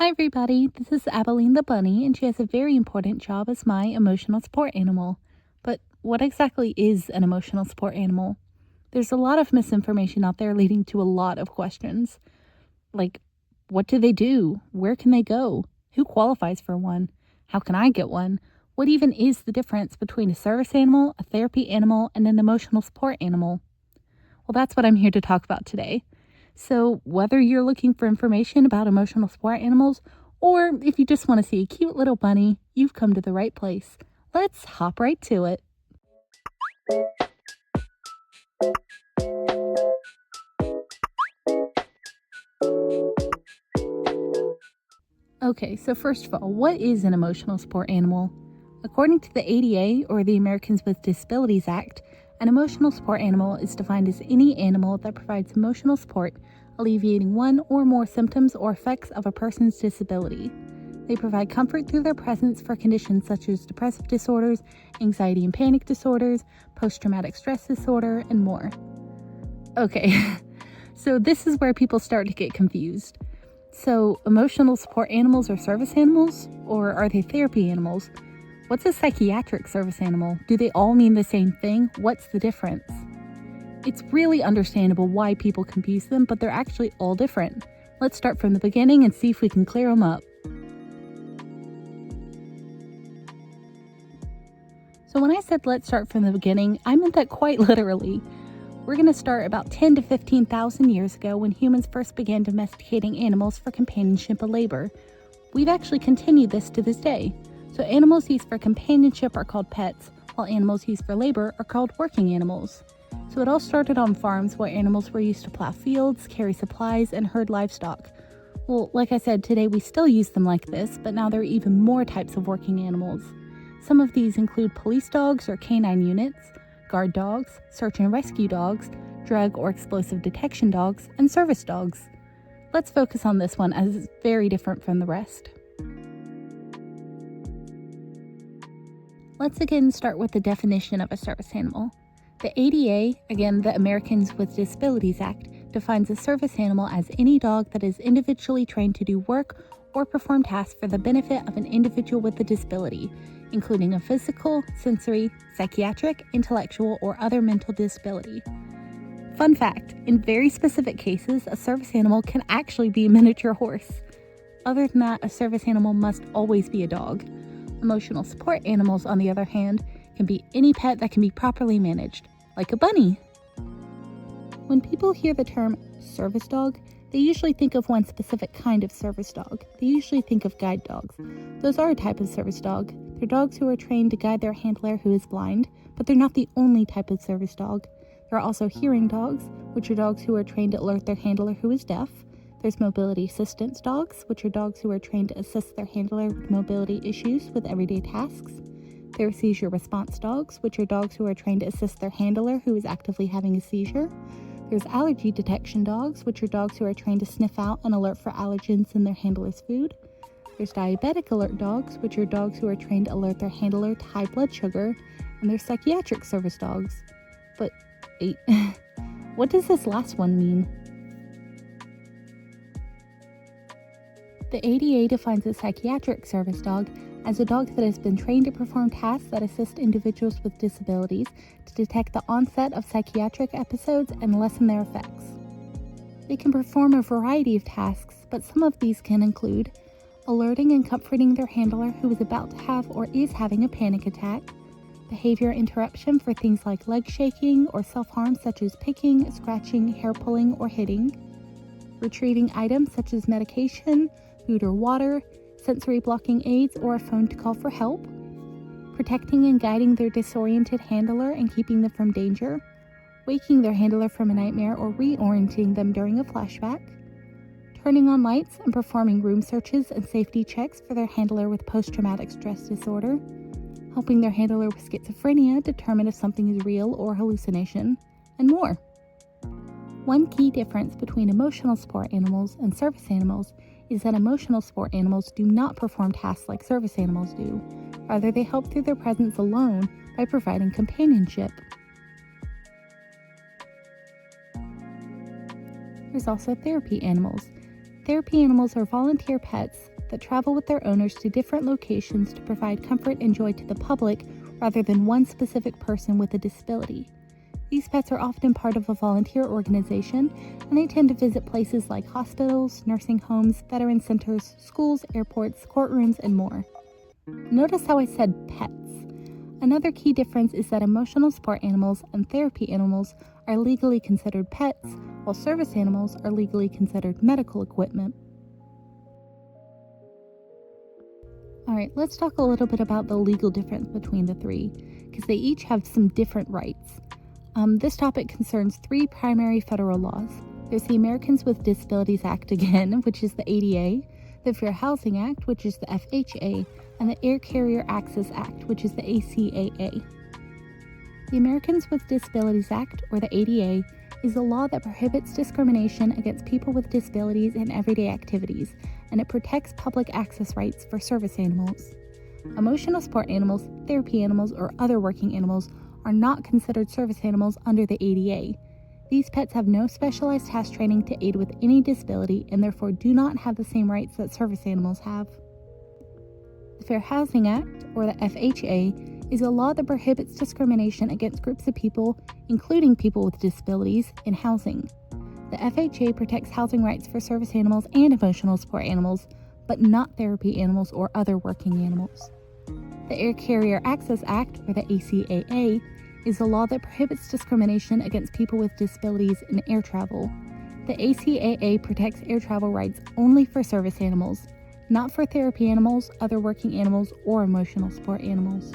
Hi, everybody. This is Abilene the bunny, and she has a very important job as my emotional support animal. But what exactly is an emotional support animal? There's a lot of misinformation out there leading to a lot of questions. Like, what do they do? Where can they go? Who qualifies for one? How can I get one? What even is the difference between a service animal, a therapy animal, and an emotional support animal? Well, that's what I'm here to talk about today. So, whether you're looking for information about emotional support animals, or if you just want to see a cute little bunny, you've come to the right place. Let's hop right to it. Okay, so first of all, what is an emotional support animal? According to the ADA, or the Americans with Disabilities Act, an emotional support animal is defined as any animal that provides emotional support, alleviating one or more symptoms or effects of a person's disability. They provide comfort through their presence for conditions such as depressive disorders, anxiety and panic disorders, post-traumatic stress disorder, and more. Okay, so this is where people start to get confused. So, emotional support animals are service animals, or are they therapy animals? What's a psychiatric service animal? Do they all mean the same thing? What's the difference? It's really understandable why people confuse them, but they're actually all different. Let's start from the beginning and see if we can clear them up. So when I said let's start from the beginning, I meant that quite literally. We're going to start about 10 to 15,000 years ago when humans first began domesticating animals for companionship and labor. We've actually continued this to this day. So animals used for companionship are called pets, while animals used for labor are called working animals. So it all started on farms where animals were used to plow fields, carry supplies, and herd livestock. Well, like I said, today we still use them like this, but now there are even more types of working animals. Some of these include police dogs or canine units, guard dogs, search and rescue dogs, drug or explosive detection dogs, and service dogs. Let's focus on this one as it's very different from the rest. Let's again start with the definition of a service animal. The ADA, again the Americans with Disabilities Act, defines a service animal as any dog that is individually trained to do work or perform tasks for the benefit of an individual with a disability, including a physical, sensory, psychiatric, intellectual, or other mental disability. Fun fact, in very specific cases, a service animal can actually be a miniature horse. Other than that, a service animal must always be a dog. Emotional support animals, on the other hand, can be any pet that can be properly managed, like a bunny. When people hear the term service dog, they usually think of one specific kind of service dog. They usually think of guide dogs. Those are a type of service dog. They're dogs who are trained to guide their handler who is blind, but they're not the only type of service dog. There are also hearing dogs, which are dogs who are trained to alert their handler who is deaf. There's mobility assistance dogs, which are dogs who are trained to assist their handler with mobility issues with everyday tasks. There are seizure response dogs, which are dogs who are trained to assist their handler who is actively having a seizure. There's allergy detection dogs, which are dogs who are trained to sniff out and alert for allergens in their handler's food. There's diabetic alert dogs, which are dogs who are trained to alert their handler to high blood sugar. And there's psychiatric service dogs. But wait, what does this last one mean? The ADA defines a psychiatric service dog as a dog that has been trained to perform tasks that assist individuals with disabilities to detect the onset of psychiatric episodes and lessen their effects. They can perform a variety of tasks, but some of these can include alerting and comforting their handler who is about to have or is having a panic attack, behavior interruption for things like leg shaking or self-harm such as picking, scratching, hair pulling, or hitting, retrieving items such as medication, food or water, sensory blocking aids, or a phone to call for help, protecting and guiding their disoriented handler and keeping them from danger, waking their handler from a nightmare or reorienting them during a flashback, turning on lights and performing room searches and safety checks for their handler with post-traumatic stress disorder, helping their handler with schizophrenia determine if something is real or hallucination, and more. One key difference between emotional support animals and service animals is that emotional support animals do not perform tasks like service animals do. Rather, they help through their presence alone by providing companionship. There's also therapy animals. Therapy animals are volunteer pets that travel with their owners to different locations to provide comfort and joy to the public rather than one specific person with a disability. These pets are often part of a volunteer organization, and they tend to visit places like hospitals, nursing homes, veteran centers, schools, airports, courtrooms, and more. Notice how I said pets. Another key difference is that emotional support animals and therapy animals are legally considered pets, while service animals are legally considered medical equipment. Alright, let's talk a little bit about the legal difference between the three, because they each have some different rights. This topic concerns three primary federal laws. There's the Americans with Disabilities Act again, which is the ADA, the Fair Housing Act, which is the FHA, and the Air Carrier Access Act, which is the ACAA. The Americans with Disabilities Act, or the ADA, is a law that prohibits discrimination against people with disabilities in everyday activities, and it protects public access rights for service animals. Emotional support animals, therapy animals, or other working animals are not considered service animals under the ADA. These pets have no specialized task training to aid with any disability and therefore do not have the same rights that service animals have. The Fair Housing Act, or the FHA, is a law that prohibits discrimination against groups of people, including people with disabilities, in housing. The FHA protects housing rights for service animals and emotional support animals, but not therapy animals or other working animals. The Air Carrier Access Act, or the ACAA, is a law that prohibits discrimination against people with disabilities in air travel. The ACAA protects air travel rights only for service animals, not for therapy animals, other working animals, or emotional support animals.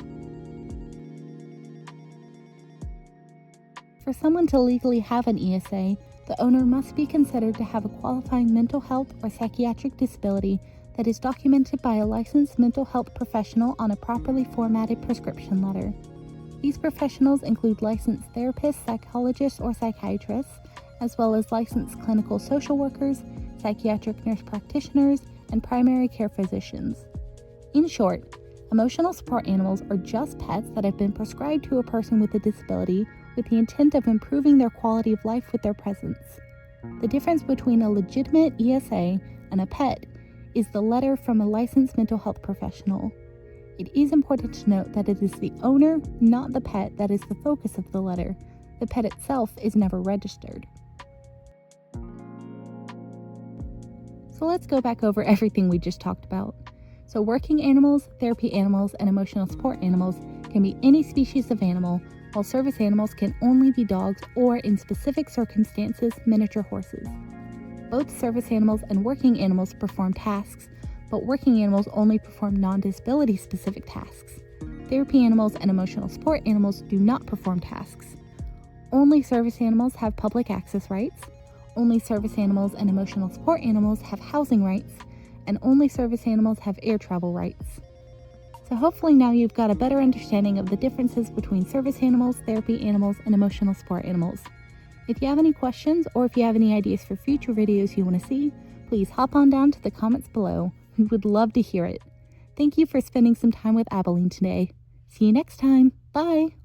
For someone to legally have an ESA, the owner must be considered to have a qualifying mental health or psychiatric disability that is documented by a licensed mental health professional on a properly formatted prescription letter. These professionals include licensed therapists, psychologists, or psychiatrists, as well as licensed clinical social workers, psychiatric nurse practitioners, and primary care physicians. In short, emotional support animals are just pets that have been prescribed to a person with a disability with the intent of improving their quality of life with their presence. The difference between a legitimate ESA and a pet is the letter from a licensed mental health professional. It is important to note that it is the owner, not the pet, that is the focus of the letter. The pet itself is never registered. So let's go back over everything we just talked about. So working animals, therapy animals, and emotional support animals can be any species of animal, while service animals can only be dogs or, in specific circumstances, miniature horses. Both service animals and working animals perform tasks, but working animals only perform non-disability specific tasks. Therapy animals and emotional support animals do not perform tasks. Only service animals have public access rights, only service animals and emotional support animals have housing rights, and only service animals have air travel rights. So hopefully now you've got a better understanding of the differences between service animals, therapy animals, and emotional support animals. If you have any questions or if you have any ideas for future videos you want to see, please hop on down to the comments below. We would love to hear it. Thank you for spending some time with Abilene today. See you next time. Bye!